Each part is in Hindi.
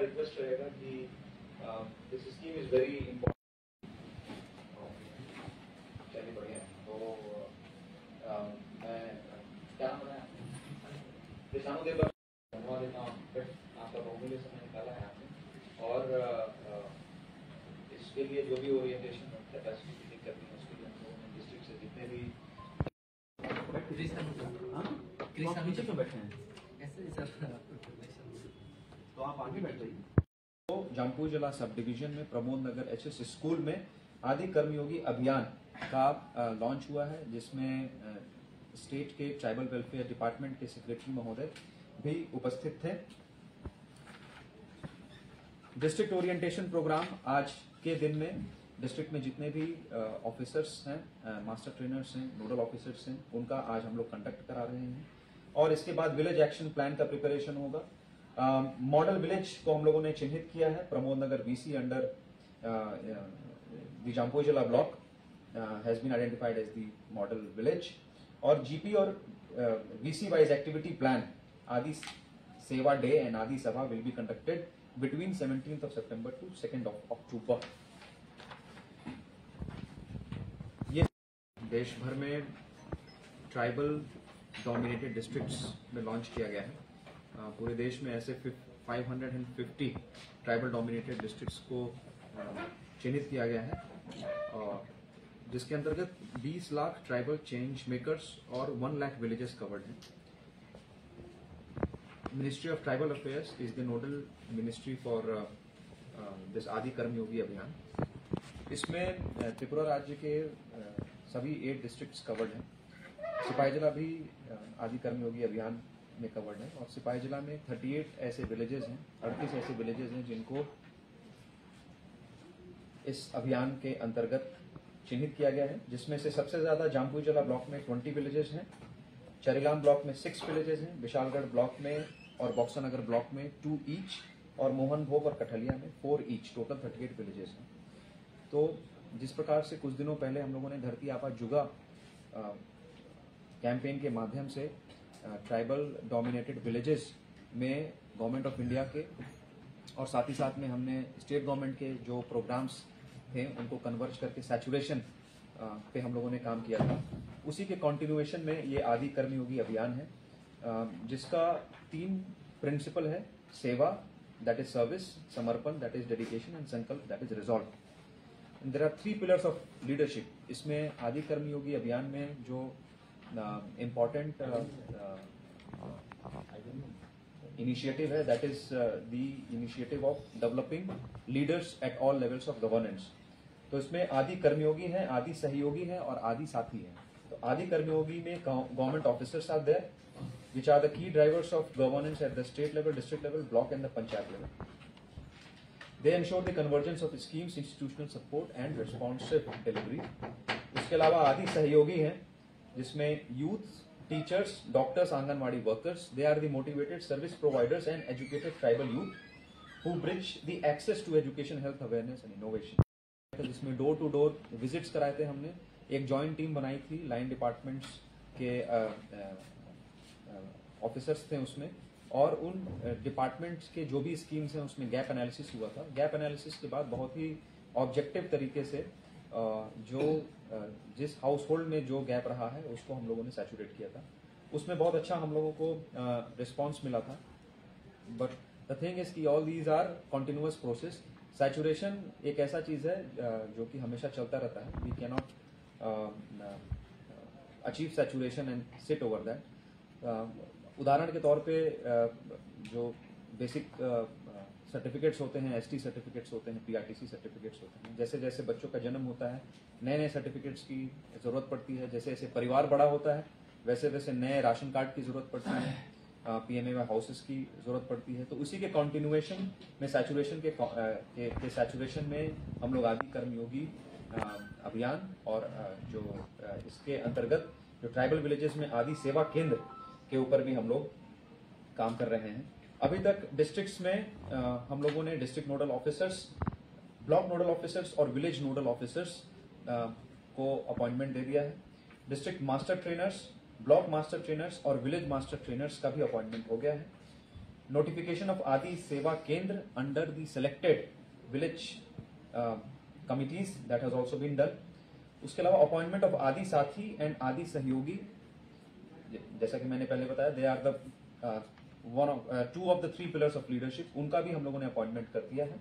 रिक्वेस्ट रहेगा कि this scheme is very important. चलिए बढ़िया। तो मैं क्या नाम है देशानुदेव धन्यवाद देता हूँ। आपका बहुमूल्य समय निकाला है आपने, और इसके लिए जो भी ओरिएंटेशन कैपेसिटी बिल्डिंग करनी है उसके लिए हम लोगों ने डिस्ट्रिक्ट से जितने भी नीचे क्यों बैठे हैं? तो आप आगे बैठ जाइए। तो जामपुर जिला सब डिवीजन में प्रमोद नगर एचएस स्कूल में आदि कर्मयोगी अभियान का लॉन्च हुआ है, जिसमें स्टेट के ट्राइबल वेलफेयर डिपार्टमेंट के सेक्रेटरी महोदय भी उपस्थित थे। डिस्ट्रिक्ट ओरिएंटेशन प्रोग्राम आज के दिन में डिस्ट्रिक्ट में जितने भी ऑफिसर्स हैं, मास्टर ट्रेनर्स हैं, नोडल ऑफिसर्स हैं, उनका आज हम लोग कंडक्ट करा रहे हैं। और इसके बाद विलेज एक्शन प्लान का प्रिपरेशन होगा। मॉडल विलेज को हम लोगों ने चिन्हित किया है। Pramod Nagar VC under the Jampur जिला block has been identified as the model village. और जीपी और VC wise activity plan Adi Seva day and Adi Sabha will be conducted between 17th of September to 2nd of October। ये देश भर में ट्राइबल डोमिनेटेड डिस्ट्रिक्ट्स में लॉन्च किया गया है। पूरे देश में ऐसे 550 ट्राइबल डोमिनेटेड डिस्ट्रिक्ट्स को चिन्हित किया गया है, और जिसके अंतर्गत 20 लाख ट्राइबल चेंज मेकर्स और 1 लाख विलेजेस कवर्ड हैं। Ministry of tribal affairs is the nodal ministry for this आदि कर्मयोगी अभियान। इसमें त्रिपुरा राज्य के सभी 8 डिस्ट्रिक्ट्स कवर्ड हैं। सिपाही जिला भी आदि कर्मयोगी अभियान में कवर्ड है, और सिपाही जिला में 38 ऐसे विलेजेस हैं, 38 ऐसे विलेजेस हैं जिनको इस अभियान के अंतर्गत चिन्हित किया गया है, जिसमें से सबसे ज्यादा जामपुर जिला ब्लॉक में 20 विलेजेस हैं, चरीलाम ब्लॉक में 6 विलेजेस हैं, विशालगढ़ ब्लॉक में और बक्सानगर ब्लॉक में 2 ईच, और मोहन भोग और कठलिया में 4 ईच, टोटल 38 विलेजेस हैं। तो जिस प्रकार से कुछ दिनों पहले हम लोगों ने धरती आबा जुगा कैंपेन के माध्यम से ट्राइबल डोमिनेटेड विलेजेस में गवर्नमेंट ऑफ इंडिया के और साथ ही साथ में हमने स्टेट गवर्नमेंट के जो प्रोग्राम्स थे उनको कन्वर्ज करके सैचुरेशन पे हम लोगों ने काम किया था, उसी के कंटिन्यूएशन में ये आदि कर्मयोगी अभियान है, जिसका 3 प्रिंसिपल है: seva that is service, samarpan that is dedication, and sankalp that is resolve. There are 3 pillars of leadership. इसमें आदि कर्मयोगी अभियान में जो इम्पॉर्टेंट इनिशिएटिव है, that is the initiative of developing leaders at all levels of governance. तो इसमें आदि कर्मयोगी है, आदि सहयोगी है और आदि साथी है। तो आदि कर्मयोगी में government officers are there which are the key drivers of governance at the state level, district level, block and the panchayat level. They ensure the convergence of schemes, institutional support and responsive delivery. इसके अलावा आदि सहयोगी हैं, जिसमें youth, teachers, doctors, anganwadi workers, they are the motivated service providers and educated tribal youth who bridge the access to education, health awareness and innovation. जिसमें डोर टू डोर विजिट्स कराए थे हमने। एक जॉइंट टीम बनाई थी, लाइन डिपार्टमेंट्स के ऑफिसर्स थे उसमें, और उन डिपार्टमेंट्स के जो भी स्कीम्स हैं उसमें गैप एनालिसिस हुआ था। गैप एनालिसिस के बाद बहुत ही ऑब्जेक्टिव तरीके से जिस हाउस होल्ड में जो गैप रहा है उसको हम लोगों ने सैचुरेट किया था। उसमें बहुत अच्छा हम लोगों को रिस्पॉन्स मिला था। बट द थिंग इज कि all these are continuous process. Saturation एक ऐसा चीज है जो कि हमेशा चलता रहता है। We can not achieve saturation and sit over that. उदाहरण के तौर पे जो बेसिक सर्टिफिकेट्स होते हैं, एसटी सर्टिफिकेट्स होते हैं, पीआरटीसी सर्टिफिकेट्स होते हैं, जैसे जैसे बच्चों का जन्म होता है नए नए सर्टिफिकेट्स की जरूरत पड़ती है। जैसे जैसे परिवार बड़ा होता है वैसे वैसे नए राशन कार्ड की जरूरत पड़ती है, पीएमए हाउसेस की जरूरत पड़ती है। तो उसी के कंटिन्यूएशन में सैचुरेशन के सैचुरेशन में हम लोग आदि कर्मयोगी अभियान और जो इसके अंतर्गत जो ट्राइबल विलेजेस में आदि सेवा केंद्र के ऊपर भी हम लोग काम कर रहे हैं। अभी तक डिस्ट्रिक्ट्स में हम लोगों ने district nodal officers, block nodal officers और विलेज नोडल ऑफिसर्स को अपॉइंटमेंट दे दिया है। District master trainers, block master trainers और विलेज मास्टर ट्रेनर्स का भी अपॉइंटमेंट हो गया है। notification of Adi Seva Kendra under the selected village committees, that has also been done. उसके अलावा अपॉइंटमेंट ऑफ आदि साथी एंड आदि सहयोगी, जैसा कि मैंने पहले बताया, they are the two of the three pillars of leadership, उनका भी हम लोगों ने अपॉइंटमेंट कर दिया है।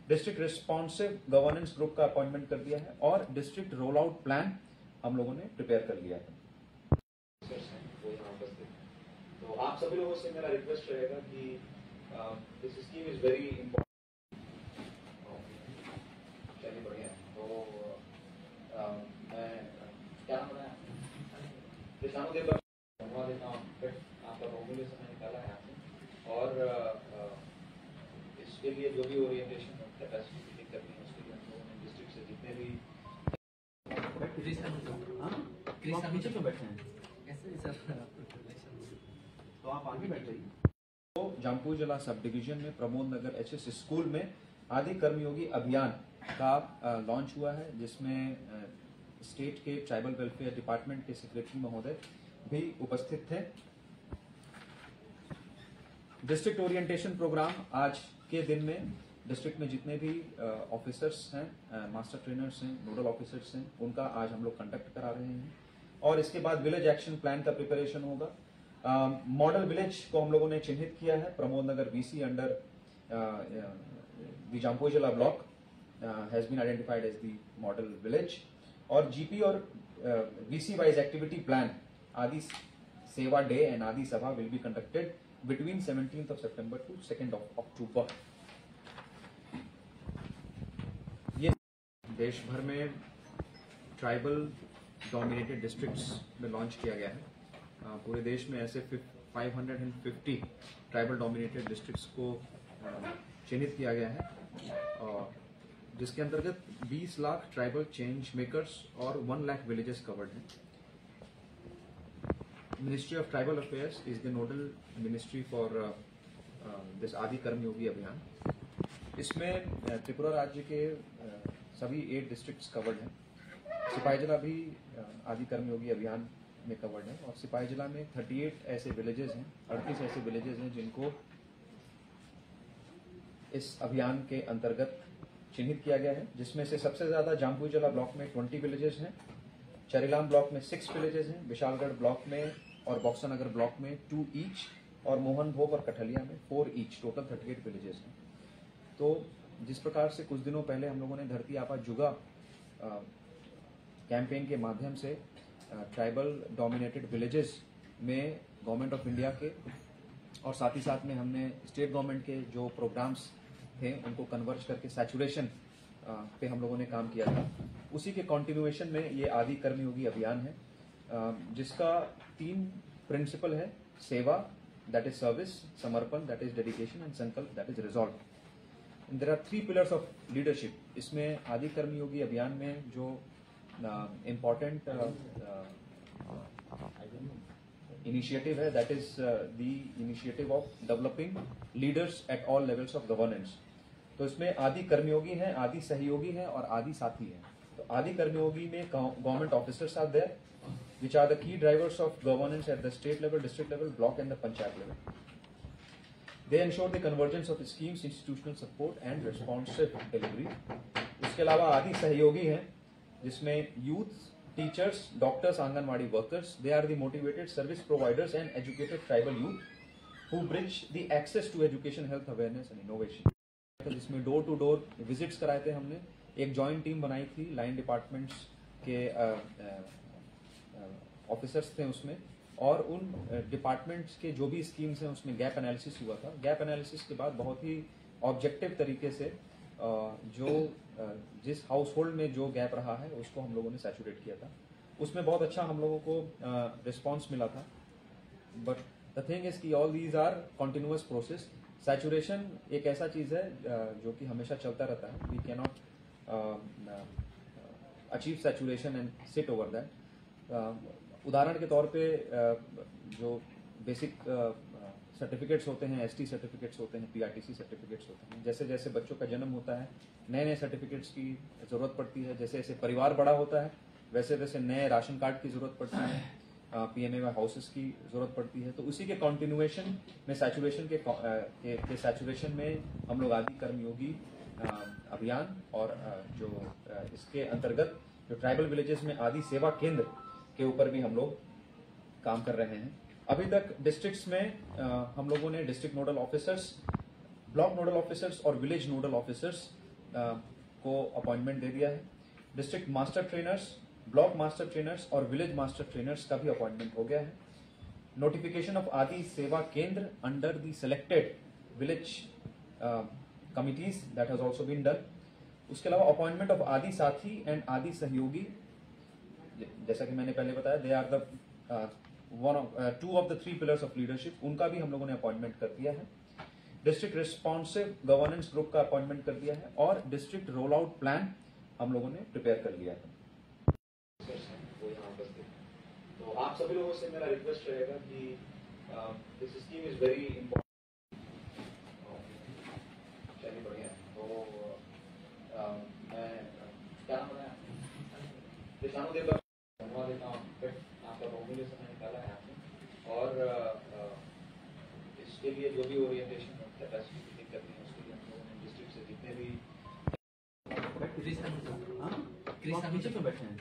डिस्ट्रिक्ट रिस्पॉन्सिव गवर्नेंस ग्रुप का अपॉइंटमेंट कर दिया है और डिस्ट्रिक्ट रोल आउट प्लान हम लोगों ने प्रिपेयर कर लिया है। तो आप सभी लोगों से मेरा रिक्वेस्ट रहेगा कि this scheme is very important. चलिए बढ़िया। तो मैं क्या नाम बताया, कृष्णानुदेव धन्यवाद देता हूँ। आपका बहुमूल्य समय निकाला है आपने, और इसके लिए जो भी ओरिएंटेशन कैपेसिटी बिल्डिंग करनी है उसके लिए हम लोगों ने डिस्ट्रिक्ट से जितने भी आप नीचे क्यों बैठे हैं? तो आप आगे बैठ जाइए। तो जामपुर जिला सब डिवीजन में प्रमोद नगर एचएस स्कूल में आदि कर्मयोगी अभियान का लॉन्च हुआ है, जिसमें स्टेट के ट्राइबल वेलफेयर डिपार्टमेंट के सेक्रेटरी महोदय भी उपस्थित थे। डिस्ट्रिक्ट ओरिएंटेशन प्रोग्राम आज के दिन में डिस्ट्रिक्ट में जितने भी ऑफिसर्स हैं, मास्टर ट्रेनर्स हैं, नोडल ऑफिसर्स हैं, उनका आज हम लोग कंडक्ट करा रहे हैं। और इसके बाद विलेज एक्शन प्लान का प्रिपरेशन होगा। मॉडल विलेज को हम लोगों ने चिन्हित किया है। Pramod Nagar BC under the Jampur जिला block has been identified as the model village. और जीपी और VC wise activity plan Adi Seva day and Adi Sabha will be conducted between 17th of September to 2nd of October। ये देश भर में ट्राइबल डोमिनेटेड डिस्ट्रिक्ट्स में लॉन्च किया गया है। पूरे देश में ऐसे 550 ट्राइबल डोमिनेटेड डिस्ट्रिक्ट्स को चिन्हित किया गया है, और जिसके अंतर्गत 20 लाख ट्राइबल चेंज मेकर्स और 1 लाख विलेजेस कवर्ड हैं। Ministry of tribal affairs is the nodal ministry for this आदि कर्मयोगी अभियान। इसमें त्रिपुरा राज्य के सभी 8 डिस्ट्रिक्ट्स कवर्ड हैं। सिपाही जिला भी आदि कर्मयोगी अभियान में कवर्ड है, और सिपाही जिला में 38 ऐसे विलेजेस हैं, 38 ऐसे विलेजेस हैं जिनको इस अभियान के अंतर्गत चिन्हित किया गया है, जिसमें से सबसे ज्यादा जामपुर जिला ब्लॉक में 20 विलेजेस हैं, चरीलाम ब्लॉक में 6 विलेजेस हैं, विशालगढ़ ब्लॉक में और बॉक्सर नगर ब्लॉक में 2 ईच, और मोहन भोग और कठलिया में 4 ईच, टोटल 38 विलेजेस हैं। तो जिस प्रकार से कुछ दिनों पहले हम लोगों ने धरती आबा जुगा कैंपेन के माध्यम से ट्राइबल डोमिनेटेड विलेजेस में गवर्नमेंट ऑफ इंडिया के और साथ ही साथ में हमने स्टेट गवर्नमेंट के जो प्रोग्राम्स थे उनको कन्वर्ज करके सैचुरेशन पे हम लोगों ने काम किया था, उसी के कंटिन्यूएशन में ये आदि कर्मयोगी अभियान है, जिसका 3 प्रिंसिपल है: seva, that is service; samarpan, that is dedication; and sankalp, that is resolve. There are 3 pillars of leadership. इसमें आदि कर्मयोगी अभियान में जो इम्पॉर्टेंट इनिशिएटिव है, that is the initiative of developing leaders at all levels of governance. तो इसमें आदि कर्मयोगी हैं, आदि सहयोगी हैं और आदि साथी हैं। तो आदि कर्मयोगी में government officers are there which are the key drivers of governance at the state level, district level, block and the panchayat level. They ensure the convergence of schemes, institutional support and responsive delivery. उसके अलावा आदि सहयोगी हैं, जिसमें youth, teachers, doctors, anganwadi workers, they are the motivated service providers and educated tribal youth who bridge the access to education, health awareness and innovation. जिसमें डोर टू डोर विजिट्स कराए थे हमने। एक जॉइंट टीम बनाई थी, लाइन डिपार्टमेंट्स के ऑफिसर्स थे उसमें, और उन डिपार्टमेंट्स के जो भी स्कीम्स हैं उसमें गैप एनालिसिस हुआ था। गैप एनालिसिस के बाद बहुत ही ऑब्जेक्टिव तरीके से जिस हाउस होल्ड में जो गैप रहा है उसको हम लोगों ने सैचुरेट किया था। उसमें बहुत अच्छा हम लोगों को रिस्पॉन्स मिला था। बट द थिंग इज कि all these are continuous process. Saturation एक ऐसा चीज है जो कि हमेशा चलता रहता है। We can not achieve saturation and sit over that. उदाहरण के तौर पे जो बेसिक सर्टिफिकेट्स होते हैं, एसटी सर्टिफिकेट्स होते हैं, पीआरटीसी सर्टिफिकेट्स होते हैं, जैसे जैसे बच्चों का जन्म होता है नए नए सर्टिफिकेट्स की जरूरत पड़ती है। जैसे जैसे परिवार बड़ा होता है वैसे वैसे नए राशन कार्ड की जरूरत पड़ती है। PMAY हाउसेस की ज़रूरत पड़ती है। तो उसी के कंटिन्यूएशन में सैचुरेशन के सैचुरेशन में हम लोग आदि कर्मयोगी अभियान और जो इसके अंतर्गत जो ट्राइबल विलेजेस में आदि सेवा केंद्र के ऊपर भी हम लोग काम कर रहे हैं। अभी तक डिस्ट्रिक्ट्स में हम लोगों ने district nodal officers, block nodal officers और विलेज नोडल ऑफिसर्स को अपॉइंटमेंट दे दिया है। District master trainers, block master trainers और विलेज मास्टर ट्रेनर्स का भी अपॉइंटमेंट हो गया है। Notification of Adi Seva Kendra under the selected village committees that has also been done. उसके अलावा अपॉइंटमेंट ऑफ आदि साथी एंड आदि सहयोगी, जैसा कि मैंने पहले बताया, they are the two of the 3 pillars of leadership, उनका भी हम लोगों ने अपॉइंटमेंट कर दिया है। डिस्ट्रिक्ट रिस्पॉन्सिव गवर्नेंस ग्रुप का अपॉइंटमेंट कर दिया है और डिस्ट्रिक्ट रोल आउट प्लान हम लोगों ने प्रिपेयर कर लिया है। वो यहाँ उपस्थित, तो आप सभी लोगों से मेरा रिक्वेस्ट रहेगा कि this scheme is very important. चलिए बढ़िया। तो मैं क्या नाम बताया, देव धन्यवाद देता हूँ। आपका बहुमूल्य समय निकाला है आपने, और इसके लिए जो भी ओरिएंटेशन कैपेसिटी बिल्डिंग करनी है उसके लिए हम लोगों ने डिस्ट्रिक्ट से जितने भी नीचे क्यों बैठे हैं?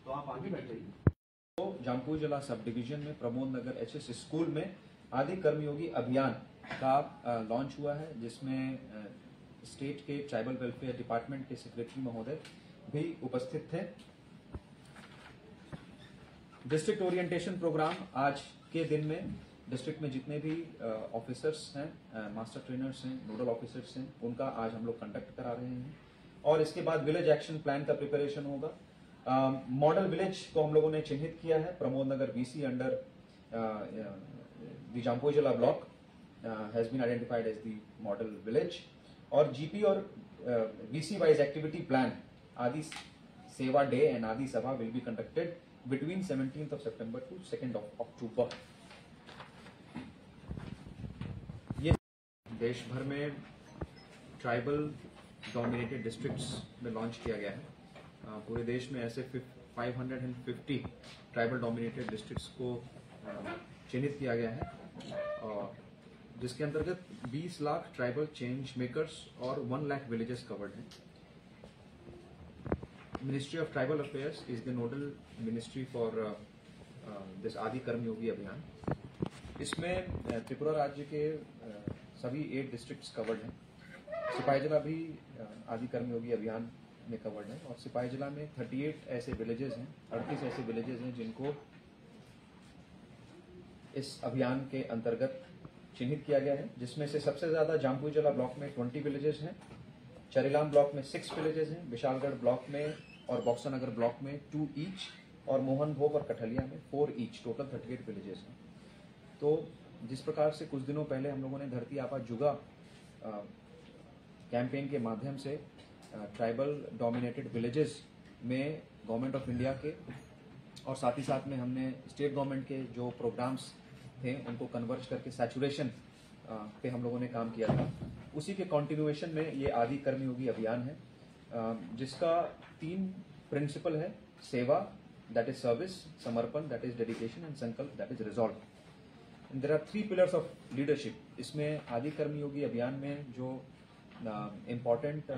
तो आप आगे बैठ जाइए। तो जामपुर जिला सब डिवीजन में प्रमोद नगर एचएस स्कूल में आदि कर्मयोगी अभियान का लॉन्च हुआ है, जिसमें स्टेट के ट्राइबल वेलफेयर डिपार्टमेंट के सेक्रेटरी महोदय भी उपस्थित थे। डिस्ट्रिक्ट ओरिएंटेशन प्रोग्राम आज के दिन में डिस्ट्रिक्ट में जितने भी ऑफिसर्स हैं, मास्टर ट्रेनर्स हैं, नोडल ऑफिसर्स हैं, उनका आज हम लोग कंडक्ट करा रहे हैं। और इसके बाद विलेज एक्शन प्लान का प्रिपरेशन होगा। मॉडल विलेज को हम लोगों ने चिन्हित किया है। Pramod Nagar BC under the Jampur जिला block has been identified as the model village. और जीपी और BC wise activity plan Adi Seva day and Adi Sabha will be conducted between 17th of September to 2nd of October। ये देश भर में ट्राइबल डोमिनेटेड डिस्ट्रिक्ट्स में लॉन्च किया गया है। पूरे देश में ऐसे 550 ट्राइबल डोमिनेटेड डिस्ट्रिक्ट्स को चिन्हित किया गया है, और जिसके अंतर्गत 20 लाख ट्राइबल चेंज मेकर्स और 1 लाख विलेजेस कवर्ड हैं। Ministry of Tribal Affairs is the nodal ministry for this आदि कर्मयोगी अभियान। इसमें त्रिपुरा राज्य के सभी 8 डिस्ट्रिक्ट्स कवर्ड हैं। सिपाही जिला भी आदि कर्मयोगी अभियान में कवर्ड है, और सिपाही जिला में 38 ऐसे विलेजेस हैं, 38 ऐसे विलेजेस हैं जिनको इस अभियान के अंतर्गत चिन्हित किया गया है, जिसमें से सबसे ज्यादा जामपुर जिला ब्लॉक में 20 विलेजेस हैं, चरीलाम ब्लॉक में 6 विलेजेस हैं, विशालगढ़ ब्लॉक में और बॉक्सर नगर ब्लॉक में 2 ईच, और मोहन भोग और कठलिया में 4 ईच, टोटल 38 विलेजेस हैं। तो जिस प्रकार से कुछ दिनों पहले हम लोगों ने धरती आबा जुगा कैंपेन के माध्यम से ट्राइबल डोमिनेटेड विलेजेस में गवर्नमेंट ऑफ इंडिया के और साथ ही साथ में हमने स्टेट गवर्नमेंट के जो प्रोग्राम्स थे उनको कन्वर्ज करके सैचुरेशन पे हम लोगों ने काम किया था, उसी के कंटिन्यूएशन में ये आदि कर्मयोगी अभियान है, जिसका 3 प्रिंसिपल है: seva that is service, samarpan that is dedication, and sankalp that is resolve. There are 3 pillars of leadership. इसमें आदि कर्मयोगी अभियान में जो इम्पोर्टेंट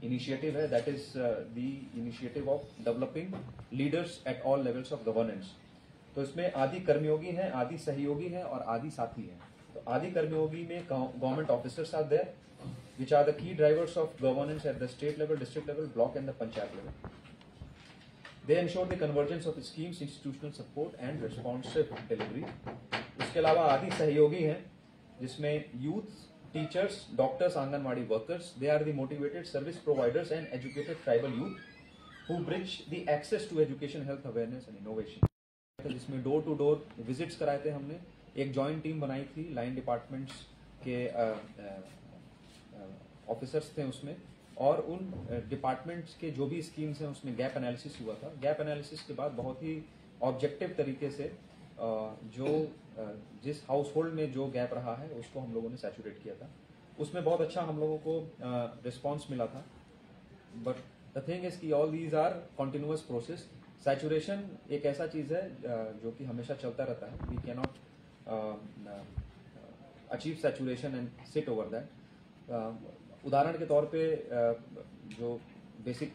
इनिशिएटिव है, that is the initiative of developing leaders at all levels of governance. तो इसमें आदि कर्मयोगी हैं, आदि सहयोगी हैं और आदि साथी हैं। तो आदि कर्मयोगी में government officers are there which are the key drivers of governance at the state level, district level, block and the panchayat level. They ensure the convergence of schemes, institutional support and responsive delivery. उसके अलावा आदि सहयोगी हैं, जिसमें youth, teachers, doctors, anganwadi workers, they are the motivated service providers and educated tribal youth who bridge the access to education, health awareness and innovation. जिसमें डोर टू डोर विजिट्स कराए थे हमने। एक जॉइंट टीम बनाई थी, लाइन डिपार्टमेंट्स के ऑफिसर्स थे उसमें, और उन डिपार्टमेंट्स के जो भी स्कीम्स हैं उसमें गैप एनालिसिस हुआ था। गैप एनालिसिस के बाद बहुत ही ऑब्जेक्टिव तरीके से जो जिस हाउस होल्ड में जो गैप रहा है उसको हम लोगों ने सैचुरेट किया था। उसमें बहुत अच्छा हम लोगों को रिस्पॉन्स मिला था। बट द थिंग इज कि all these are continuous process. Saturation एक ऐसा चीज है जो कि हमेशा चलता रहता है. We can not achieve saturation and sit over that. उदाहरण के तौर पे जो बेसिक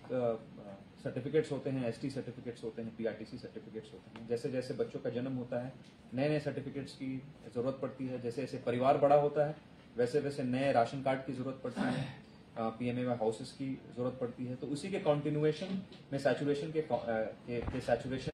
सर्टिफिकेट्स होते हैं, एसटी सर्टिफिकेट्स होते हैं, पीआरटीसी सर्टिफिकेट्स होते हैं. जैसे जैसे बच्चों का जन्म होता है नए नए सर्टिफिकेट्स की जरूरत पड़ती है. जैसे जैसे परिवार बड़ा होता है वैसे वैसे नए राशन कार्ड की जरूरत पड़ती है, पीएमए हाउसेस की जरूरत पड़ती है. तो उसी के कॉन्टिन्यूएशन में सैचुरेशन के सैचुरेशन